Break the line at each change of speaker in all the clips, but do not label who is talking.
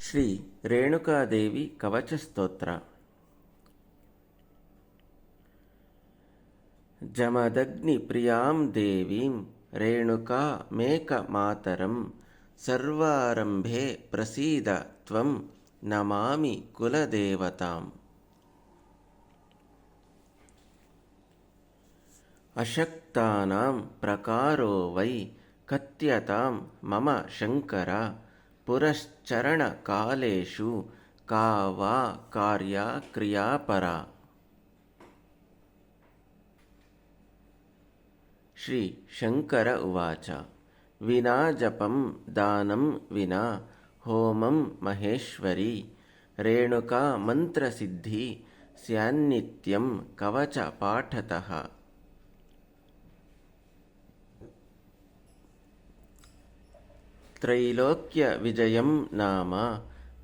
ಶ್ರೀ ರೇಣುಕಾದೇವಿ ಕವಚಸ್ತೋತ್ರ. ಜಮದಗ್ನಿಪ್ರಿಯಾಂ ದೇವೀಂ ರೇಣುಕಾಮೇಕಮಾತರಂ ಸರ್ವಾರಂಭೆ ಪ್ರಸೀದ ತ್ವಂ ನಮಾಮಿ ಕುಲದೇವತಾಂ. ಅಶಕ್ತಾನಾಂ ಪ್ರಕಾರೋ ವೈ ಕಥ್ಯತಾಂ ಮಮ ಶಂಕರ ಪುರಶ್ಚರಣಕಾಲೇಷು ಕಾ ವಾ ಕಾರ್ಯ ಕ್ರಿಯಾಪರಾ. ಶ್ರೀ ಶಂಕರ ಉವಾಚ. ವಿನಾ ಜಪಂ ದಾನಂ ವಿನಾ ಹೋಮಂ ಮಹೇಶ್ವರಿ ರೇಣುಕಾ ಮಂತ್ರಸಿದ್ಧಿ ಸ್ಯಾನ್ನಿತ್ಯಂ ಕವಚ ಪಾಠತಃ. ತ್ರೈಲೋಕ್ಯ ವಿಜಯಂ ನಾಮ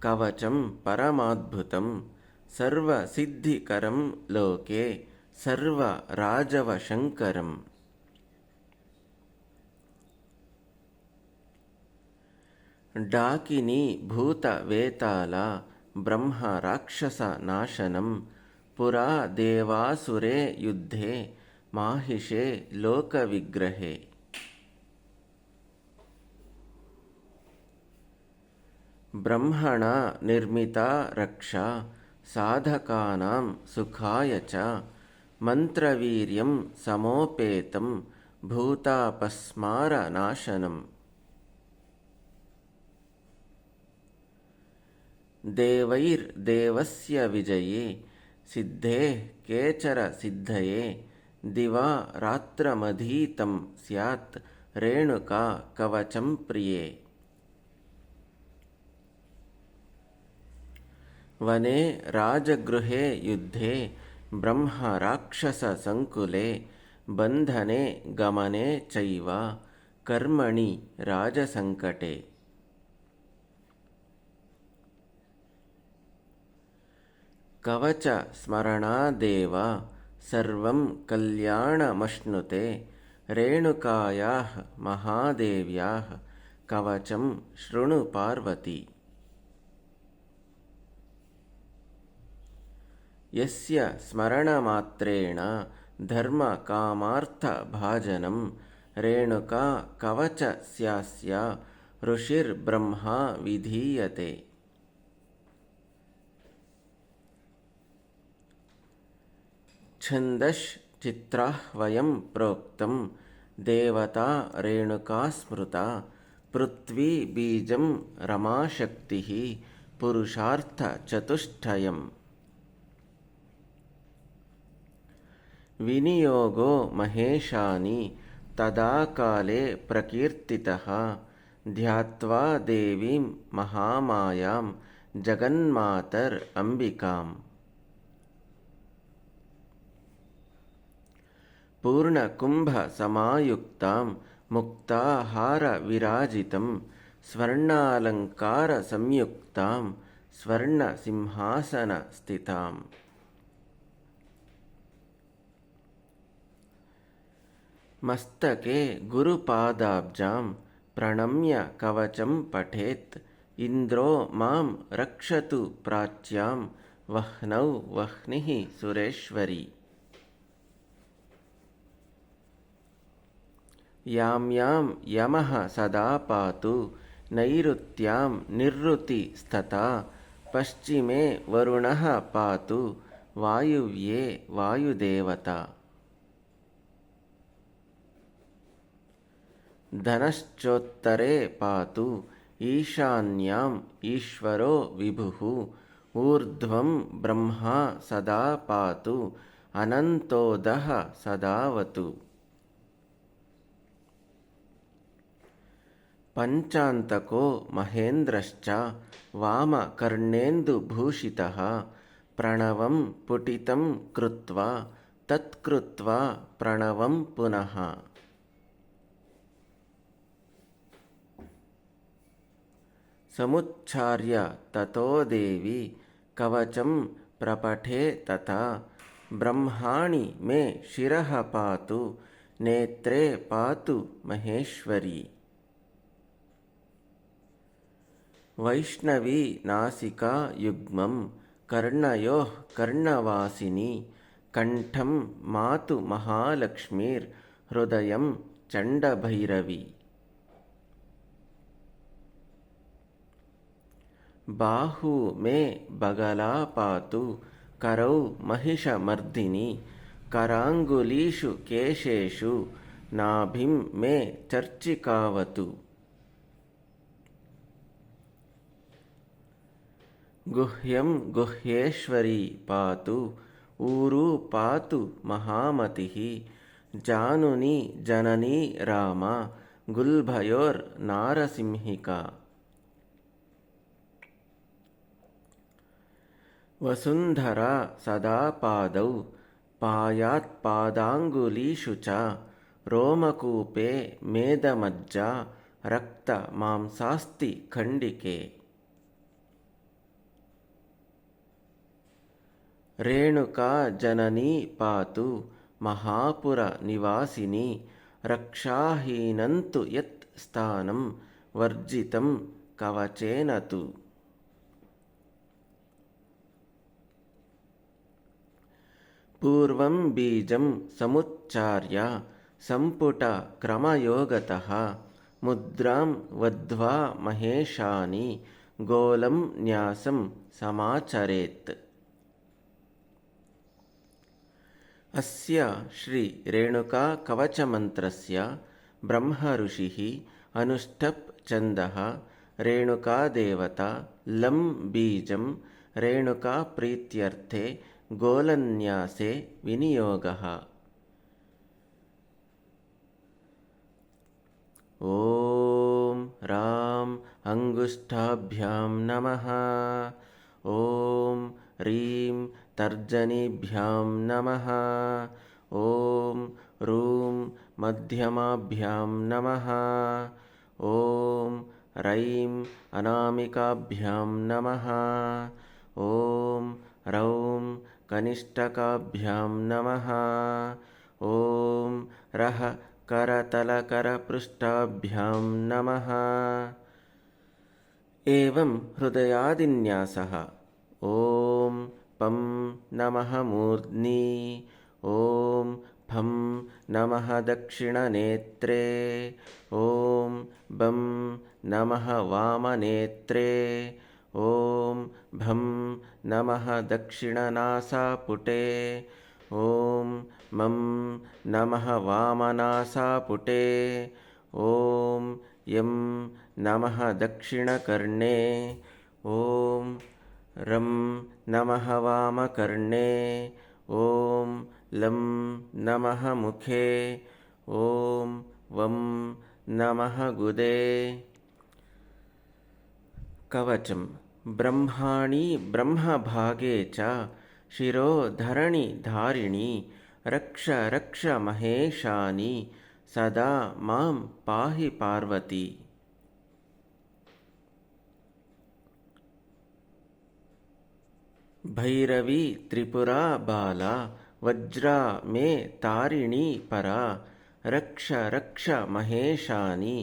ಕವಚಂ ಪರಮಾದ್ಭುತಂ ಸರ್ವಸಿದ್ಧಿಕರಂ ಲೋಕೆ ಸರ್ವರಾಜವಶಂಕರಂ. ಡಾಕಿನಿ ಭೂತವೇತಾಲ ಬ್ರಹ್ಮ ರಾಕ್ಷಸ ನಾಶನಂ ಪುರಾ ದೇವಾಸುರೇ ಯುದ್ಧೇ ಮಾಹಿಷೇ ಲೋಕವಿಗ್ರಹೇ. ಬ್ರಹ್ಮಣ ನಿರ್ಮಿತಾ ರಕ್ಷಾ ಸಾಧಕಾನಾಂ ಸುಖಾಯ ಚ ಮಂತ್ರವೀರ್ಯಂ ಸಮೋಪೇತಂ ಭೂತಾಪಸ್ಮಾರ ನಾಶನಂ. ದೇವೈರ್ದೇವಸ್ಯ ವಿಜಯೇ ಸಿದ್ಧೇ ಕೇಚರ ಸಿದ್ಧಯೇ ದಿವಾ ರಾತ್ರಮಧೀತಂ ಸ್ಯಾತ್ ರೇಣುಕಾ ಕವಚಂ ಪ್ರಿಯೇ. ವನೇ ರಾಜಗೃಹೇ ಯುದ್ಧೇ ಬ್ರಹ್ಮ ರಾಕ್ಷಸ ಸಂಕುಲೆ ಬಂಧನೆ ಗಮನೆ ಚೈವ ಕರ್ಮಣಿ ರಾಜಸಂಕಟೆ. ಕವಚ ಸ್ಮರಣಾದೇವ ಸರ್ವಂ ಕಲ್ಯಾಣಮಶ್ನುತೆ ರೇಣುಕಾಯಾಃ ಮಹಾದೇವ್ಯಾಃ ಕವಚಂ ಶೃಣು ಪಾರ್ವತಿ. ಯಸ್ಯ ಸ್ಮರಣಮಾತ್ರೇಣ ಧರ್ಮ ಕಾಮಾರ್ಥ ಭಾಜನಂ ರೇಣುಕಾ ಕವಚ ಸ್ಯಾಸ್ಯ ಋಷಿರ್ಬ್ರಹ್ಮ ವಿಧೀಯತೆ. ಛಂದಃ ಚಿತ್ರಾಃ ವಯಂ ಪ್ರೋಕ್ತಂ ದೇವತಾ ರೇಣುಕಾ ಸ್ಮೃತಾ ಪೃಥ್ವೀ ಬೀಜಂ ರಮಾಶಕ್ತಿಃ ಪುರುಷಾರ್ಥ ಚತುಷ್ಟಯಂ. ವಿನಿಯೋಗೋ ಮಹೇಶಾನಿ ತದಾ ಕಾಲೇ ಪ್ರಕೀರ್ತಿತಃ ಧ್ಯಾತ್ವಾ ದೇವೀಂ ಮಹಾಮಾಯಾಂ ಜಗನ್ಮಾತರ್ ಅಂಬಿಕಾಂ. ಪೂರ್ಣಕುಂಭ ಸಮಾಯುಕ್ತಾಂ ಮುಕ್ತಾಹಾರ ವಿರಾಜಿತಂ ಸ್ವರ್ಣಾಲಂಕಾರ ಸಂಯುಕ್ತಾಂ ಸ್ವರ್ಣ ಸಿಂಹಾಸನ ಸ್ಥಿತಾಂ. ಮಸ್ತಕೆ ಗುರುಪಾದಾಬ್ಜಾಂ ಪ್ರಣಮ್ಯ ಕವಚಂ ಪಠೇತ್ ಇಂದ್ರೋ ಮಾಂ ರಕ್ಷತು ಪ್ರಾಚ್ಯಾಂ ವಹ್ನೌ ವಹ್ನಿಃ ಸುರೇಶ್ವರಿ. ಯಾಂ ಯಾಂ ಯಮಃ ಸದಾ ಪಾತು ನೈಋತ್ಯಾಂ ನಿರ್ಋತಿ ಸ್ತತಾ ಪಶ್ಚಿಮೇ ವರುಣಃ ಪಾತು ವಾಯುವ್ಯೇ ವಾಯುದೇವತಾ. ಧನಶ್ಚೋತ್ತರೆ ಪಾತು ಈಶಾನ್ಯಾಂ ಈಶ್ವರೋ ವಿಭುಃ ಊರ್ಧ್ವಂ ಬ್ರಹ್ಮ ಸದಾ ಪಾತು ಅನಂತೋದಃ ಸದಾವತು. ಪಂಚಾಂತಕೋ ಮಹೇಂದ್ರಶ್ಚ ವಾಮಕರ್ಣೇಂದುಭೂಷಿತಃ ಪ್ರಣವಂ ಪುಟಿತಂ ಕೃತ್ವಾ ತತ್ಕೃತ್ವಾ ಪ್ರಣವಂ ಪುನಃ. ಸಮುಚ್ಚಾರ್ಯ ತತೋ ದೇವಿ ಕವಚಂ ಪ್ರಪಠೆ ತಥಾ ಬ್ರಹ್ಮಾಣಿ ಮೇ ಶಿರಃ ಪಾತು ನೇತ್ರೇ ಪಾತು ಮಹೇಶ್ವರಿ. वैष्णवी नासिका युग्मं कर्णयोः कर्णवासिनी कंठं मातु महालक्ष्मीर्हृदयं चण्डभैरवी। बाहू मे बगला पातु करौ महिषमर्दिनी कराङ्गुलीषु केशेषु नाभिं मे चर्चिकावतु। गुह्यं गुह्येश्वरी पातु ऊरू पातु महामतिः जानुनी जननी रामा गुल्भयोर्नारसिंहिका। वसुन्धरा सदा पादौ पायात्पादाङ्गुलीषु च रोमकूपे मेदमज्जा रक्तमांसास्ति खण्डिके। रेणुका जननी पातु महापुरनिवासिनी रक्षाहीनन्तु यत् स्थानं वर्जितं कवचेन तु। पूर्वं बीजं समुच्चार्य सम्पुटक्रमयोगतः मुद्रां वद्ध्वा महेशानि गोलं न्यासं समाचरेत्। अस्य श्री रेणुका कवचमन्त्रस्य ब्रह्मऋषिः अनुष्ठप् छन्दः रेणुकादेवता लं बीजं रेणुकाप्रीत्यर्थे गोलन्यासे विनियोगः। ॐ राम अंगुष्ठाभ्यां नमः। ॐ ह्रीं तर्जनीभ्यां नमः। ॐ ह्रूं मध्यमाभ्यां नमः। ॐ रैं अनामिकाभ्यां नमः। ॐ रौं कनिष्ठकाभ्यां नमः। ॐ रः करतलकरपृष्ठाभ्यां नमः। एवं हृदयादिन्यासः। ॐ पं नमः मूर्ध्नि। ॐ फं नमः दक्षिणनेत्रे। ॐ बं नमः वामनेत्रे। ॐ भं नमः दक्षिणनासापुटे। ॐ मं नमः वामनासापुटे। ॐ यं नमः दक्षिणकर्णे। ॐ रं नमः वामकर्णे। ॐ लं नमः मुखे। ॐ वं नमः गुदे। कवचं ब्रह्माणि ब्रह्मभागे च शिरोधरणि धारिणि रक्ष रक्ष महेशानि सदा मां पाहि पार्वती। भैरवी त्रिपुरा बाला वज्रा मे तारिणी परा रक्ष रक्ष महेशानि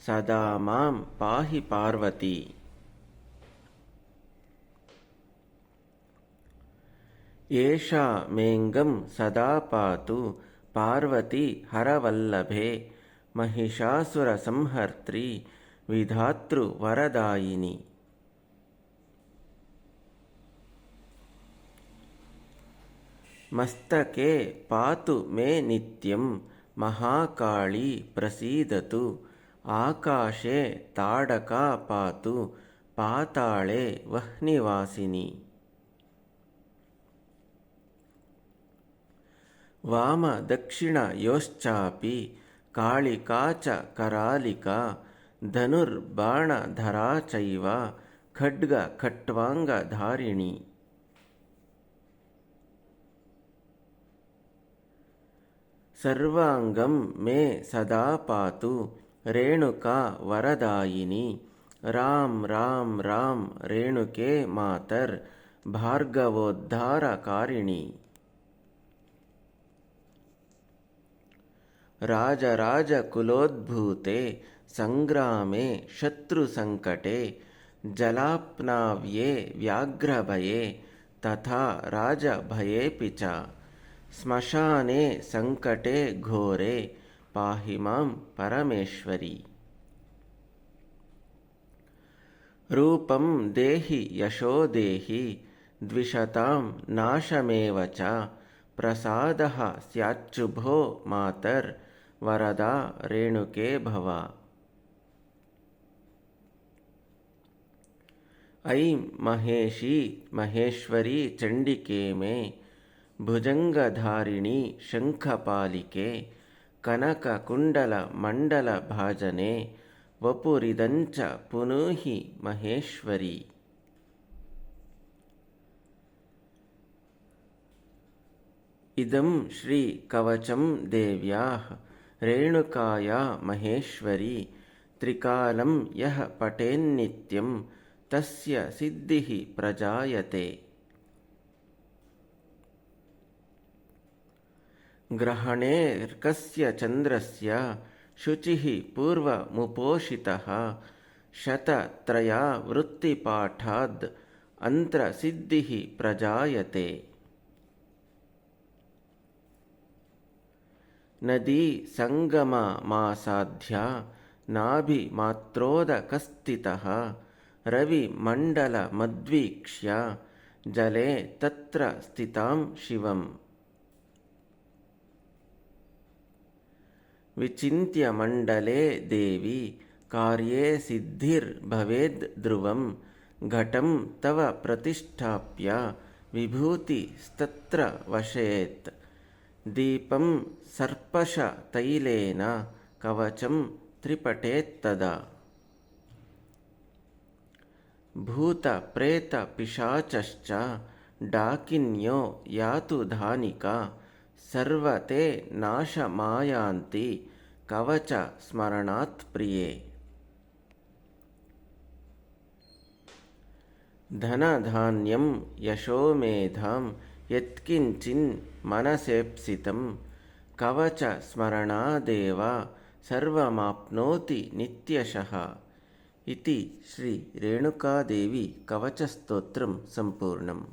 सदा मां पाहि पार्वती। एषा मेङ्गं सदा पातु पार्वती हरवल्लभे महिषासुरसंहर्त्री विधातृवरदायिनी। मस्तके पातु मे नित्यं महाकाली प्रसीदतु आकाशे ताडका पातु पाताळे वह्निवासिनी। वामदक्षिणयोश्चापि कालिका च करालिका धनुर्बाणधरा चैव खड्गखट्वाङ्गधारिणी। सर्वाङ्गं मे सदा पातु रेणुका वरदायिनी। राम राम राम रेणुके मातर् भार्गवोद्धारकारिणी। राजराजकुलोद्भूते संग्रामे शत्रुसङ्कटे जलाप्नाव्ये व्याघ्रभये तथा राजभयेऽपि च। श्मशाने सङ्कटे घोरे पाहि मां परमेश्वरी। रूपं देहि यशो देहि द्विषतां नाशमेव च। प्रसादः स्याच्छुभो मातर्वरदा रेणुके भव। ऐं महेशी महेश्वरी चण्डिके मे भुजङ्गधारिणी शङ्खपालिके कनककुण्डलमण्डलभाजने वपुरिदञ्च पुनूहि महेश्वरी। इदं श्रीकवचं देव्याः रेणुकाया महेश्वरी। त्रिकालं यः पठेन्नित्यं तस्य सिद्धिः प्रजायते। ग्रहणेऽर्कस्य चन्द्रस्य शुचिः पूर्वमुपोषितः शतत्रयावृत्तिपाठाद् अन्त्रसिद्धिः प्रजायते। नदी संगममासाध्या नाभिमात्रोदकस्थितः रविमण्डलमद्वीक्ष्य जले तत्र स्थितां शिवम्। विचिन्त्य मण्डले देवी कार्ये सिद्धिर्भवेद् ध्रुवं। घटं तव प्रतिष्ठाप्य विभूतिस्तत्र वशेत्। दीपं सर्पशतैलेन कवचं त्रिपठेत्तदा। भूतप्रेतपिशाचश्च डाकिन्यो यातु धानिका सर्वते नाशमायान्ति कवचस्मरणात् प्रिये। धनधान्यं यशोमेधां यत्किञ्चिन्मनसेप्सितं कवचस्मरणादेव सर्वमाप्नोति नित्यशः। इति श्री रेणुकादेवी कवचस्तोत्रं सम्पूर्णम्।